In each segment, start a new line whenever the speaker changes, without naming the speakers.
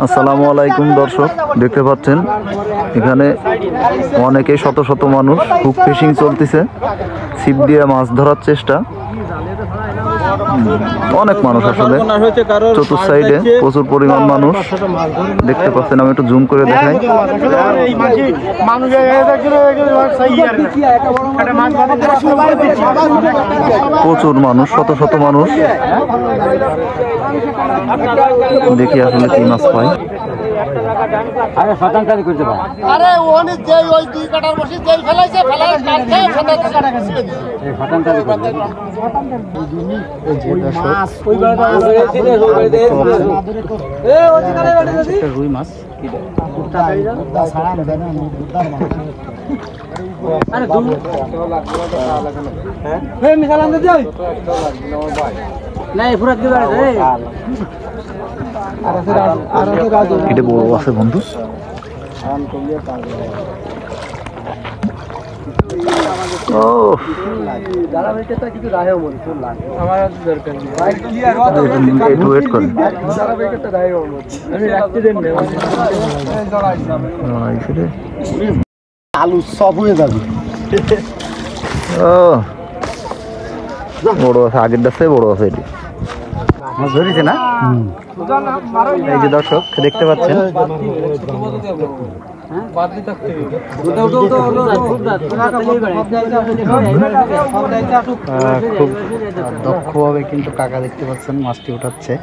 আসসালামু আলাইকুম দর্শক, দেখতে পাচ্ছেন এখানে অনেকে শত শত মানুষ হুক ফিশিং চলতেছে, ছিপ দিয়ে মাছ ধরার চেষ্টা। অনেক মানুষ আসলে চতুর্থ সাইডে প্রচুর পরিমাণ মানুষ দেখতে পাচ্ছেন। আমি একটু জুম করে দেখাই। প্রচুর মানুষ, শত শত মানুষ। দেখি আসলে কি মাছ পাই। রুই মাছ এটা বড় আছে বন্ধু।
আলু সব হয়ে যাবে।
বড় আছে, আগের ডাছে বড় আছে। এটি মাছ ধরেছে না? এই যে দর্শক দেখতে পাচ্ছেন, খুব দক্ষভাবে কিন্তু কাকা দেখতে পাচ্ছেন মাছটি উঠাচ্ছে।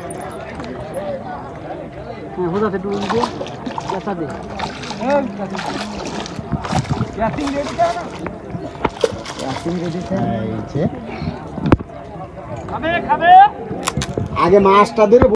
আগে মাছটা ধরে